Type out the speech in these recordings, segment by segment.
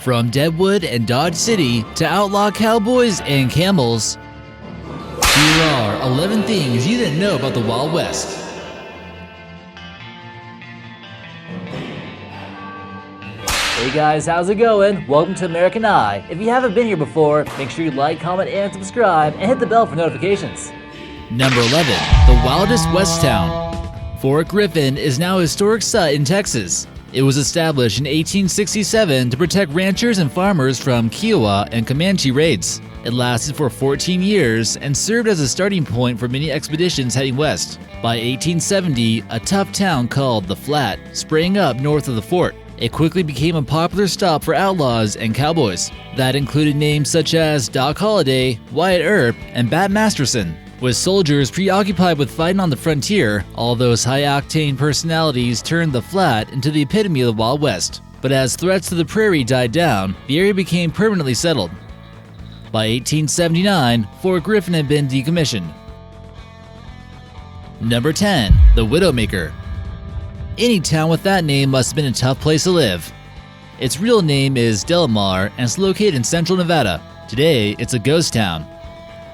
From Deadwood and Dodge City to outlaw cowboys and camels, here are 11 things you didn't know about the Wild West. Hey guys, how's it going? Welcome to American Eye. If you haven't been here before, make sure you like, comment, and subscribe, and hit the bell for notifications. Number 11. The wildest West town. Fort Griffin is now a historic site in Texas. It was established in 1867 to protect ranchers and farmers from Kiowa and Comanche raids. It lasted for 14 years and served as a starting point for many expeditions heading west. By 1870, a tough town called The Flat sprang up north of the fort. It quickly became a popular stop for outlaws and cowboys. That included names such as Doc Holliday, Wyatt Earp, and Bat Masterson. With soldiers preoccupied with fighting on the frontier, all those high-octane personalities turned the Flat into the epitome of the Wild West. But as threats to the prairie died down, the area became permanently settled. By 1879, Fort Griffin had been decommissioned. Number 10. The Widowmaker. Any town with that name must have been a tough place to live. Its real name is Delamar and it's located in central Nevada. Today, it's a ghost town.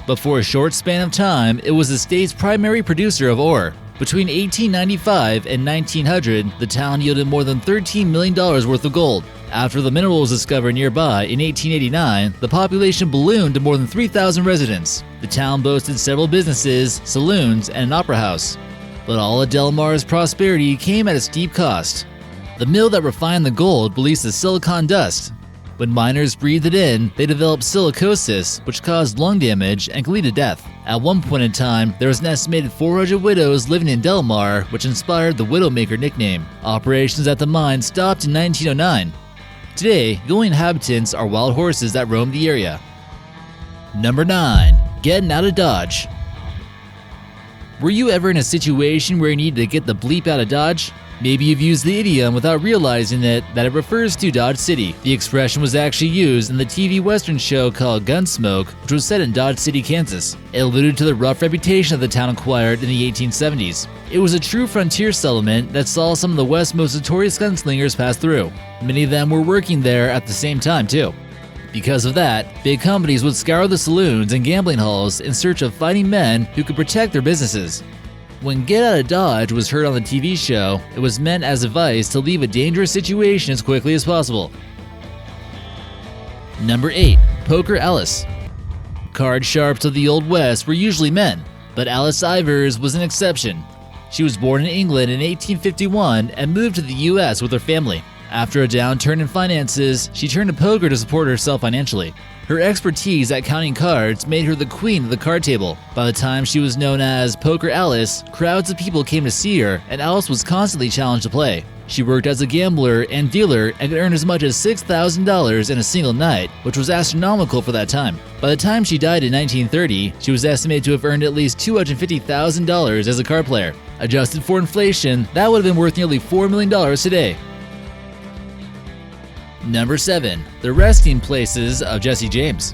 But for a short span of time, it was the state's primary producer of ore. Between 1895 and 1900, the town yielded more than $13 million worth of gold. After the mineral was discovered nearby in 1889, the population ballooned to more than 3,000 residents. The town boasted several businesses, saloons, and an opera house. But all of Delamar's prosperity came at a steep cost. The mill that refined the gold released the silicon dust. When miners breathed it in, they developed silicosis, which caused lung damage and could lead to death. At one point in time, there was an estimated 400 widows living in Delamar, which inspired the Widowmaker nickname. Operations at the mine stopped in 1909. Today, the only inhabitants are wild horses that roam the area. Number 9. Getting out of Dodge. Were you ever in a situation where you needed to get the bleep out of Dodge? Maybe you've used the idiom without realizing that it refers to Dodge City. The expression was actually used in the TV Western show called Gunsmoke, which was set in Dodge City, Kansas. It alluded to the rough reputation of the town acquired in the 1870s. It was a true frontier settlement that saw some of the West's most notorious gunslingers pass through. Many of them were working there at the same time, too. Because of that, big companies would scour the saloons and gambling halls in search of fighting men who could protect their businesses. When Get Out of Dodge was heard on the TV show, it was meant as advice to leave a dangerous situation as quickly as possible. Number 8. Poker Alice. Card sharps of the Old West were usually men, but Alice Ivers was an exception. She was born in England in 1851 and moved to the US with her family. After a downturn in finances, she turned to poker to support herself financially. Her expertise at counting cards made her the queen of the card table. By the time she was known as Poker Alice, crowds of people came to see her, and Alice was constantly challenged to play. She worked as a gambler and dealer and could earn as much as $6,000 in a single night, which was astronomical for that time. By the time she died in 1930, she was estimated to have earned at least $250,000 as a card player. Adjusted for inflation, that would have been worth nearly $4 million today. Number 7. The resting places of Jesse James.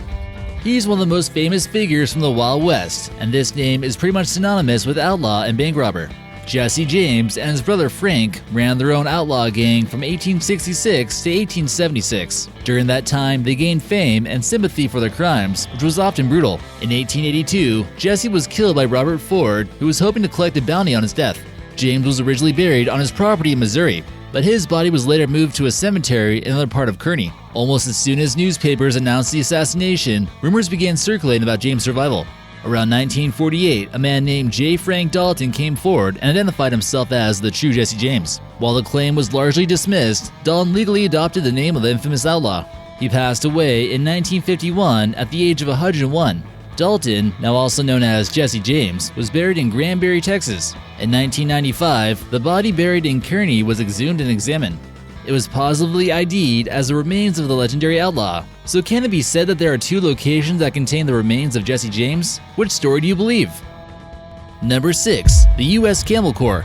He's one of the most famous figures from the Wild West, and this name is pretty much synonymous with outlaw and bank robber. Jesse James and his brother Frank ran their own outlaw gang from 1866 to 1876. During that time, they gained fame and sympathy for their crimes, which was often brutal. In 1882, Jesse was killed by Robert Ford, who was hoping to collect a bounty on his death. James was originally buried on his property in Missouri, but his body was later moved to a cemetery in another part of Kearney. Almost as soon as newspapers announced the assassination, rumors began circulating about James' survival. Around 1948, a man named J. Frank Dalton came forward and identified himself as the true Jesse James. While the claim was largely dismissed, Dalton legally adopted the name of the infamous outlaw. He passed away in 1951 at the age of 101. Dalton, now also known as Jesse James, was buried in Granbury, Texas. In 1995, the body buried in Kearney was exhumed and examined. It was positively ID'd as the remains of the legendary outlaw. So can it be said that there are two locations that contain the remains of Jesse James? Which story do you believe? Number 6. The US Camel Corps.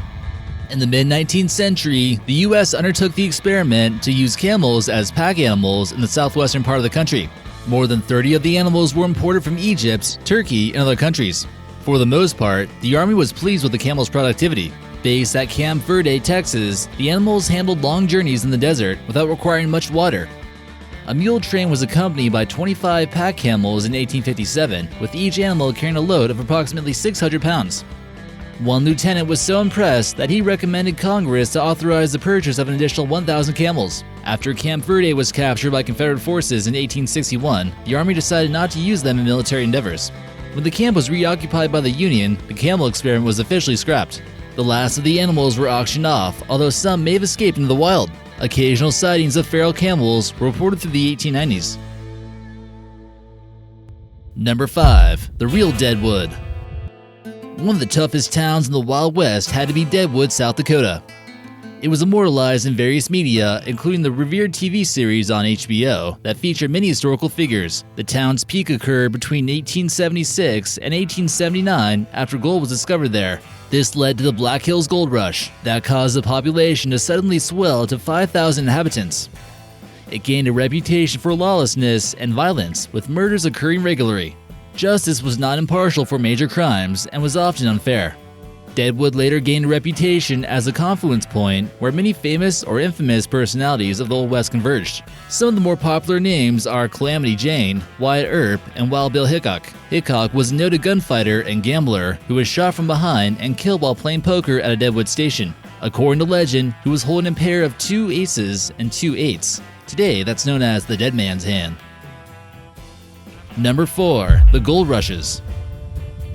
In the mid-19th century, the US undertook the experiment to use camels as pack animals in the southwestern part of the country. More than 30 of the animals were imported from Egypt, Turkey, and other countries. For the most part, the Army was pleased with the camel's productivity. Based at Camp Verde, Texas, the animals handled long journeys in the desert without requiring much water. A mule train was accompanied by 25 pack camels in 1857, with each animal carrying a load of approximately 600 pounds. One lieutenant was so impressed that he recommended Congress to authorize the purchase of an additional 1,000 camels. After Camp Verde was captured by Confederate forces in 1861, the Army decided not to use them in military endeavors. When the camp was reoccupied by the Union, the camel experiment was officially scrapped. The last of the animals were auctioned off, although some may have escaped into the wild. Occasional sightings of feral camels were reported through the 1890s. Number 5. The Real Deadwood. One of the toughest towns in the Wild West had to be Deadwood, South Dakota. It was immortalized in various media, including the revered TV series on HBO that featured many historical figures. The town's peak occurred between 1876 and 1879 after gold was discovered there. This led to the Black Hills Gold Rush that caused the population to suddenly swell to 5,000 inhabitants. It gained a reputation for lawlessness and violence, with murders occurring regularly. Justice was not impartial for major crimes and was often unfair. Deadwood later gained a reputation as a confluence point where many famous or infamous personalities of the Old West converged. Some of the more popular names are Calamity Jane, Wyatt Earp, and Wild Bill Hickok. Hickok was a noted gunfighter and gambler who was shot from behind and killed while playing poker at a Deadwood station. According to legend, he was holding a pair of 2 aces and 2 eights. Today, that's known as the dead man's hand. Number 4. The Gold Rushes.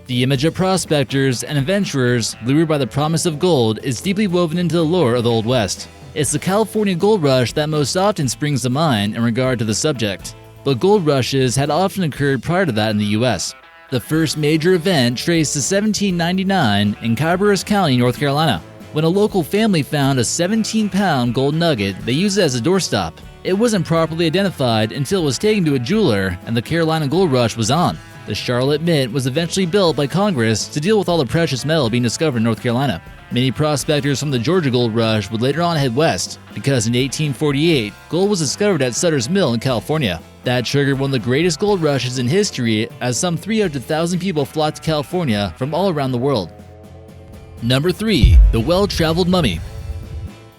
The image of prospectors and adventurers lured by the promise of gold is deeply woven into the lore of the Old West. It's the California gold rush that most often springs to mind in regard to the subject, but gold rushes had often occurred prior to that in the US. The first major event traced to 1799 in Cowboys County, North Carolina, when a local family found a 17-pound gold nugget they used it as a doorstop. It wasn't properly identified until it was taken to a jeweler and the Carolina Gold Rush was on. The Charlotte Mint was eventually built by Congress to deal with all the precious metal being discovered in North Carolina. Many prospectors from the Georgia Gold Rush would later on head west, because in 1848, gold was discovered at Sutter's Mill in California. That triggered one of the greatest gold rushes in history, as some 300,000 people flocked to California from all around the world. Number 3. The Welltraveled Mummy.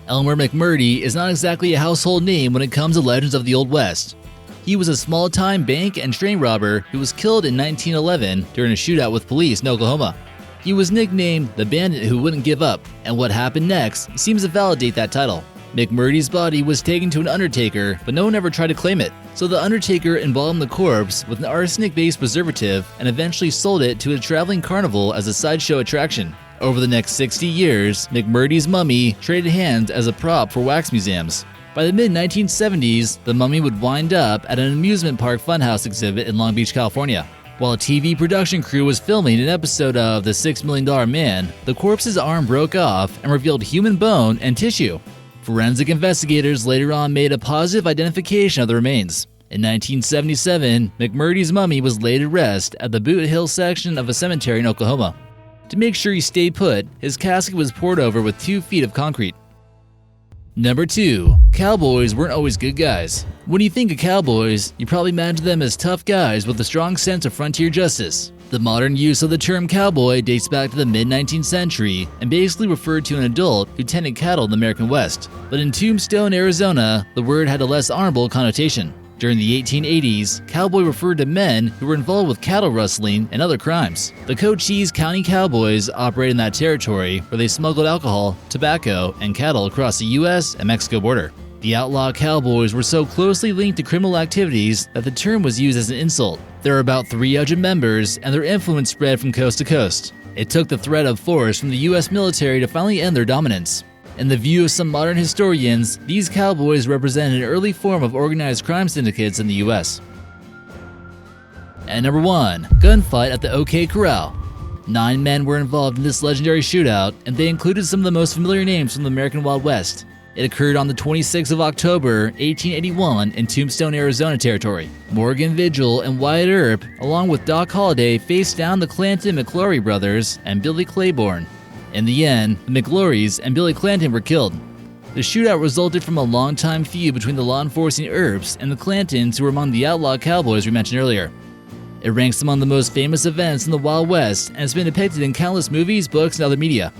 Elmer McMurdy is not exactly a household name when it comes to legends of the Old West. He was a small-time bank and train robber who was killed in 1911 during a shootout with police in Oklahoma. He was nicknamed the Bandit Who Wouldn't Give Up, and what happened next seems to validate that title. McMurdy's body was taken to an undertaker, but no one ever tried to claim it, so the undertaker embalmed the corpse with an arsenic-based preservative and eventually sold it to a traveling carnival as a sideshow attraction. Over the next 60 years, McMurdy's mummy traded hands as a prop for wax museums. By the mid-1970s, the mummy would wind up at an amusement park funhouse exhibit in Long Beach, California. While a TV production crew was filming an episode of The $6 Million Man, the corpse's arm broke off and revealed human bone and tissue. Forensic investigators later on made a positive identification of the remains. In 1977, McMurdy's mummy was laid to rest at the Boot Hill section of a cemetery in Oklahoma. To make sure he stayed put, his casket was poured over with 2 feet of concrete. Number 2. Cowboys weren't always good guys. When you think of cowboys, you probably imagine them as tough guys with a strong sense of frontier justice. The modern use of the term cowboy dates back to the mid-19th century and basically referred to an adult who tended cattle in the American West. But in Tombstone, Arizona, the word had a less honorable connotation. During the 1880s, cowboy referred to men who were involved with cattle rustling and other crimes. The Cochise County Cowboys operated in that territory where they smuggled alcohol, tobacco, and cattle across the US and Mexico border. The outlaw cowboys were so closely linked to criminal activities that the term was used as an insult. There are about 300 members, and their influence spread from coast to coast. It took the threat of force from the US military to finally end their dominance. In the view of some modern historians, these cowboys represented an early form of organized crime syndicates in the US. And number 1. Gunfight at the OK Corral. 9 men were involved in this legendary shootout, and they included some of the most familiar names from the American Wild West. It occurred on the 26th of October, 1881 in Tombstone, Arizona territory. Morgan Vigil and Wyatt Earp, along with Doc Holliday, faced down the Clanton McLaury brothers and Billy Claiborne. In the end, the McLaurys and Billy Clanton were killed. The shootout resulted from a long-time feud between the law-enforcing Earps and the Clantons, who were among the outlaw cowboys we mentioned earlier. It ranks among the most famous events in the Wild West and has been depicted in countless movies, books, and other media.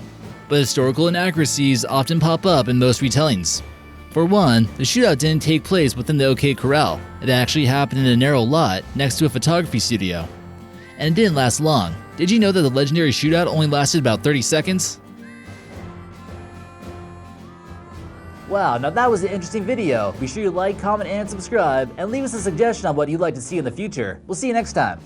But historical inaccuracies often pop up in most retellings. For one, the shootout didn't take place within the OK Corral. It actually happened in a narrow lot next to a photography studio. And it didn't last long. Did you know that the legendary shootout only lasted about 30 seconds? Wow, now that was an interesting video. Be sure to like, comment, and subscribe, and leave us a suggestion on what you'd like to see in the future. We'll see you next time.